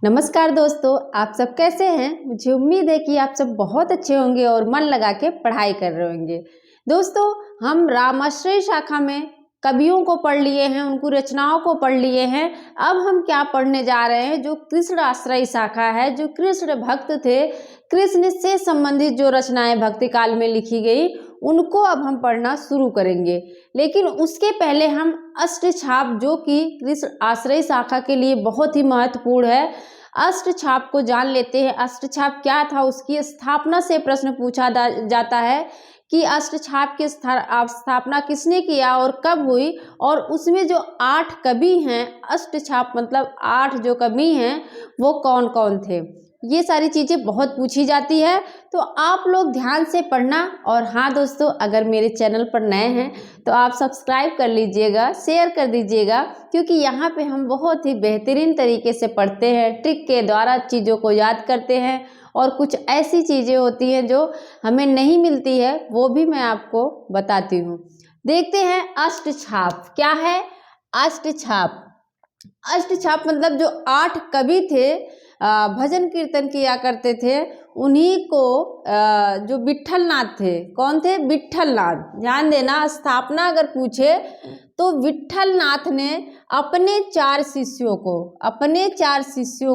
नमस्कार दोस्तों, आप सब कैसे हैं। मुझे उम्मीद है कि आप सब बहुत अच्छे होंगे और मन लगा के पढ़ाई कर रहे होंगे। दोस्तों, हम रामाश्रय शाखा में कवियों को पढ़ लिए हैं, उनकी रचनाओं को पढ़ लिए हैं। अब हम क्या पढ़ने जा रहे हैं, जो कृष्ण आश्रय शाखा है, जो कृष्ण भक्त थे, कृष्ण से संबंधित जो रचनाएं भक्ति काल में लिखी गई, उनको अब हम पढ़ना शुरू करेंगे। लेकिन उसके पहले हम अष्टछाप, जो कि कृष्ण आश्रय शाखा के लिए बहुत ही महत्वपूर्ण है, अष्टछाप को जान लेते हैं। अष्टछाप क्या था, उसकी स्थापना से प्रश्न पूछा जाता है कि अष्टछाप की स्थापना किसने किया और कब हुई, और उसमें जो 8 कवि हैं, अष्टछाप मतलब 8 जो कवि हैं वो कौन कौन थे, ये सारी चीज़ें बहुत पूछी जाती है। तो आप लोग ध्यान से पढ़ना। और हाँ दोस्तों, अगर मेरे चैनल पर नए हैं तो आप सब्सक्राइब कर लीजिएगा, शेयर कर दीजिएगा, क्योंकि यहाँ पे हम बहुत ही बेहतरीन तरीके से पढ़ते हैं, ट्रिक के द्वारा चीज़ों को याद करते हैं, और कुछ ऐसी चीज़ें होती हैं जो हमें नहीं मिलती है, वो भी मैं आपको बताती हूँ। देखते हैं अष्टछाप क्या है। अष्टछाप अष्टछाप मतलब जो 8 कवि थे, भजन कीर्तन किया करते थे, उन्हीं को जो विट्ठलनाथ थे, कौन थे, विट्ठलनाथ। ध्यान देना, स्थापना अगर पूछे तो विट्ठलनाथ ने अपने 4 शिष्यों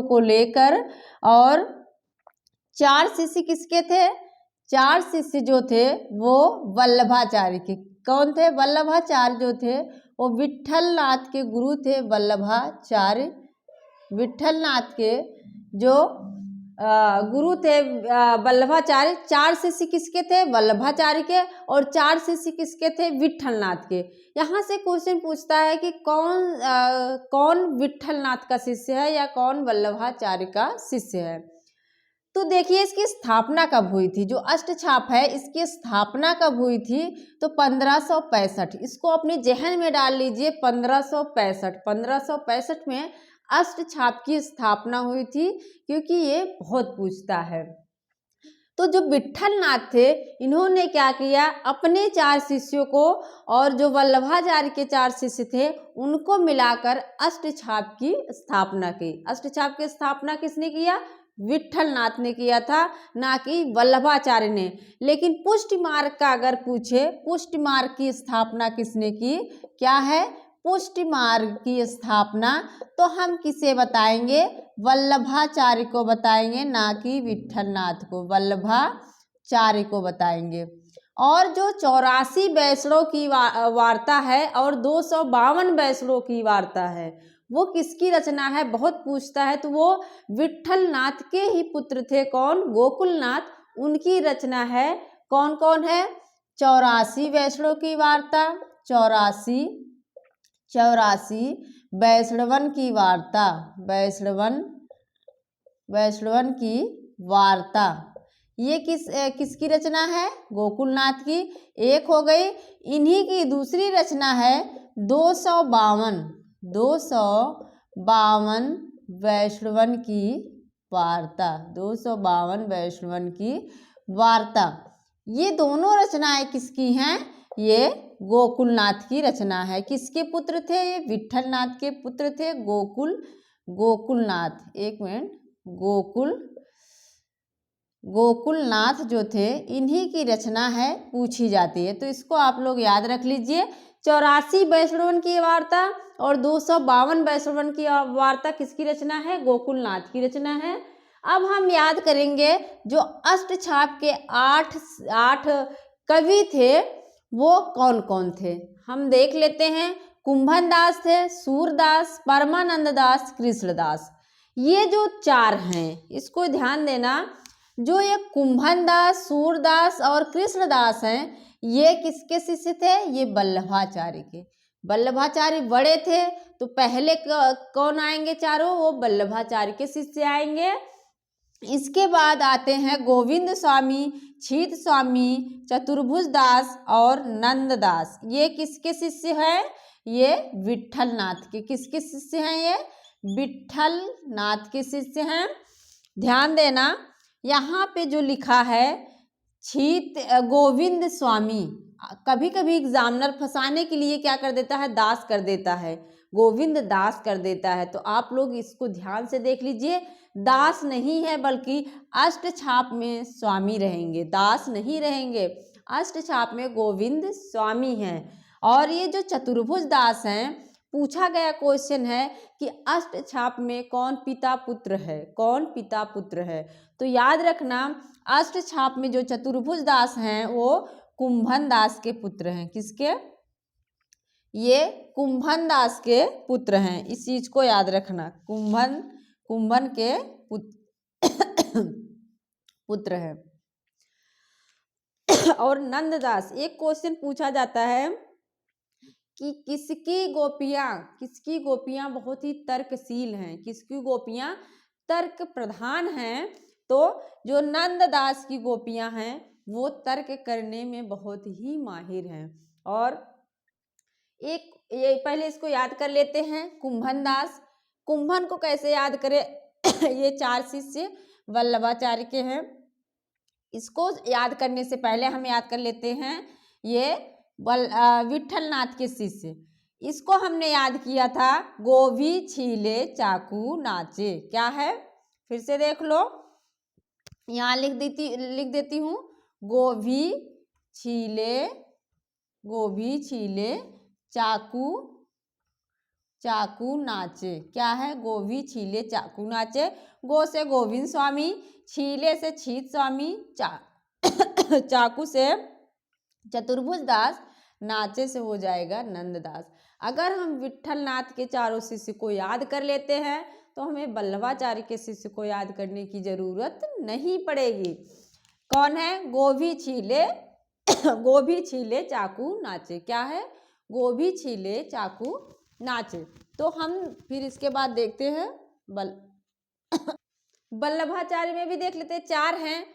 को लेकर, और 4 शिष्य किसके थे, 4 शिष्य जो थे वो वल्लभाचार्य के। कौन थे, वल्लभाचार्य जो थे वो विट्ठलनाथ के गुरु थे, वल्लभाचार्य। विट्ठलनाथ के जो गुरु थे वल्लभाचार्य। 4 शिष्य किसके थे, वल्लभाचार्य के, और 4 शिष्य किसके थे, विट्ठलनाथ के। यहाँ से क्वेश्चन पूछता है कि कौन विट्ठलनाथ का शिष्य है या कौन वल्लभाचार्य का शिष्य है। तो देखिए, इसकी स्थापना कब हुई थी, जो अष्टछाप है इसकी स्थापना कब हुई थी, तो 1565। इसको अपने जहन में डाल लीजिए, 1565 में अष्टछाप की स्थापना हुई थी, क्योंकि ये बहुत पूछता है। तो जो विट्ठलनाथ थे, इन्होंने क्या किया, अपने 4 शिष्यों को और जो वल्लभाचार्य के 4 शिष्य थे उनको मिलाकर अष्टछाप की स्थापना की। अष्टछाप की स्थापना किसने किया, विट्ठलनाथ ने किया था, ना कि वल्लभाचार्य ने। लेकिन पुष्टि मार्ग का अगर पूछे, पुष्टि मार्ग की स्थापना किसने की, क्या है, पुष्टि मार्ग की स्थापना तो हम किसे बताएंगे, वल्लभाचार्य को बताएंगे, ना कि विट्ठलनाथ को, वल्लभाचार्य को बताएंगे। और जो 84 वैष्णव की वार्ता है और 252 वैष्णव की वार्ता है, वो किसकी रचना है, बहुत पूछता है। तो वो विट्ठलनाथ के ही पुत्र थे, कौन, गोकुलनाथ, उनकी रचना है। कौन कौन है, 84 वैष्णव की वार्ता, 84 वैष्णवन की वार्ता, वैष्णवन की वार्ता, ये किसकी रचना है, गोकुलनाथ की। एक हो गई। इन्हीं की दूसरी रचना है 252 वैष्णवन की वार्ता, 252 वैष्णवन की वार्ता। ये दोनों रचनाएं किसकी हैं, ये गोकुलनाथ की रचना है। किसके पुत्र थे, ये विट्ठलनाथ के पुत्र थे, गोकुलनाथ। एक मिनट, गोकुलनाथ जो थे, इन्हीं की रचना है, पूछी जाती है। तो इसको आप लोग याद रख लीजिए। 84 वैष्णवन की वार्ता और 252 वैष्णवन की वार्ता किसकी रचना है, गोकुलनाथ की रचना है। अब हम याद करेंगे जो अष्टछाप के 8 कवि थे वो कौन कौन थे, हम देख लेते हैं। कुंभन दास थे, सूरदास, परमानंद दास, कृष्णदास। ये जो 4 हैं, इसको ध्यान देना। जो ये कुंभन दास, सूरदास और कृष्णदास हैं, ये किसके शिष्य थे, ये वल्लभाचार्य के। वल्लभाचार्य बड़े थे, तो पहले कौन आएंगे चारों, वो वल्लभाचार्य के शिष्य आएंगे। इसके बाद आते हैं गोविंद स्वामी, छीत स्वामी, चतुर्भुज दास और नंददास। ये किसके शिष्य हैं, ये विट्ठलनाथ के। किसके शिष्य हैं, ये विट्ठलनाथ के शिष्य हैं। ध्यान देना, यहाँ पे जो लिखा है गोविंद स्वामी, कभी कभी एग्जामिनर फंसाने के लिए क्या कर देता है, दास कर देता है। गोविंद दास कर देता है। तो आप लोग इसको ध्यान से देख लीजिए, दास नहीं है बल्कि अष्टछाप में स्वामी रहेंगे, दास नहीं रहेंगे, अष्टछाप में गोविंद स्वामी हैं। और ये जो चतुर्भुज दास हैं, पूछा गया क्वेश्चन है कि अष्टछाप में कौन पिता पुत्र है, कौन पिता पुत्र है। तो याद रखना, अष्टछाप में जो चतुर्भुज दास हैं वो कुंभन दास के पुत्र हैं। किसके? ये कुंभन दास के पुत्र हैं, इस चीज को याद रखना, कुंभन के पुत्र हैं। और नंददास, एक क्वेश्चन पूछा जाता है कि किसकी गोपियां बहुत ही तर्कशील हैं, किसकी गोपियां तर्क प्रधान हैं। तो जो नंददास की गोपियां हैं वो तर्क करने में बहुत ही माहिर हैं। और ये पहले इसको याद कर लेते हैं, कुंभन दास। कुंभन को कैसे याद करें? ये 4 शिष्य वल्लभाचार्य के हैं। इसको याद करने से पहले हम याद कर लेते हैं ये विट्ठल नाथ के शिष्य। इसको हमने याद किया था, गोभी छीले चाकू नाचे। क्या है? फिर से देख लो, यहाँ लिख देती हूँ, गोभी छीले चाकू नाचे। क्या है? गोभी छीले चाकू नाचे। गो से गोविंद स्वामी, छीले से छीत स्वामी, चाकू से चतुर्भुज दास, नाचे से हो जाएगा नंददास। अगर हम विट्ठल नाथ के चारों शिष्य को याद कर लेते हैं तो हमें वल्लभाचार्य के शिष्य को याद करने की जरूरत नहीं पड़ेगी। कौन है? गोभी छीले चाकू नाचे। क्या है? गोभी छीले चाकू नाचे। तो हम फिर इसके बाद देखते हैं वल्लभाचार्य में भी देख लेते हैं, 4 हैं।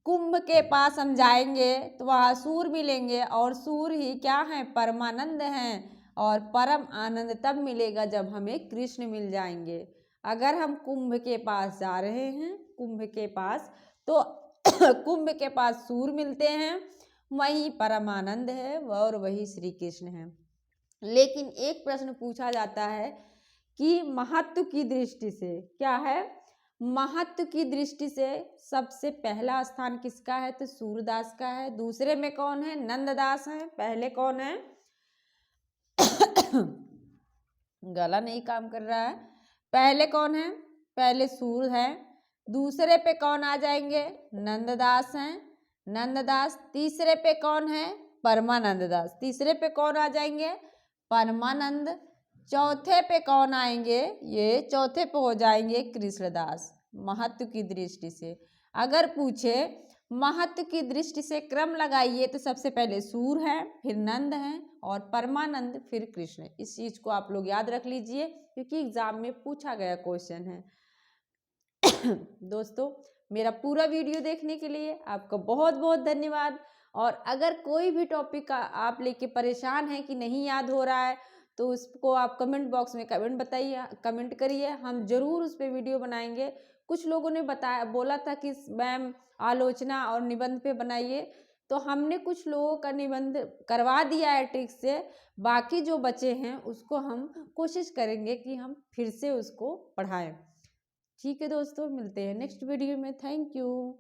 कुंभ के पास हम जाएंगे तो वहाँ सूर मिलेंगे, और सूर ही क्या है? परमानंद हैं। और परम आनंद तब मिलेगा जब हमें कृष्ण मिल जाएंगे। अगर हम कुंभ के पास जा रहे हैं, कुंभ के पास, तो कुंभ के पास सूर मिलते हैं, वही परमानंद है और वही श्री कृष्ण है। लेकिन एक प्रश्न पूछा जाता है कि महत्व की दृष्टि से, क्या है? महत्व की दृष्टि से सबसे पहला स्थान किसका है? तो सूरदास का है। दूसरे में कौन है? नंददास है। पहले कौन है? गला नहीं काम कर रहा है। पहले कौन है? पहले सूर है। दूसरे पे कौन आ जाएंगे? नंददास हैं, नंददास। तीसरे पे कौन है? परमानंद दास। तीसरे पे कौन आ जाएंगे? परमानंद। चौथे पे कौन आएंगे? ये चौथे पे हो जाएंगे कृष्णदास। महत्व की दृष्टि से अगर पूछे महत्व की दृष्टि से क्रम लगाइए तो सबसे पहले सूर है, फिर नंद है, और परमानंद, फिर कृष्ण। इस चीज को आप लोग याद रख लीजिए क्योंकि एग्जाम में पूछा गया क्वेश्चन है। दोस्तों, मेरा पूरा वीडियो देखने के लिए आपका बहुत बहुत धन्यवाद। और अगर कोई भी टॉपिक आप लेके परेशान हैं कि नहीं याद हो रहा है तो उसको आप कमेंट बॉक्स में कमेंट करिए, हम जरूर उस पर वीडियो बनाएंगे। कुछ लोगों ने बोला था कि मैम आलोचना और निबंध पे बनाइए, तो हमने कुछ लोगों का निबंध करवा दिया है ट्रिक से। बाकी जो बचे हैं उसको हम कोशिश करेंगे कि हम फिर से उसको पढ़ाएं। ठीक है दोस्तों, मिलते हैं नेक्स्ट वीडियो में। Thank you.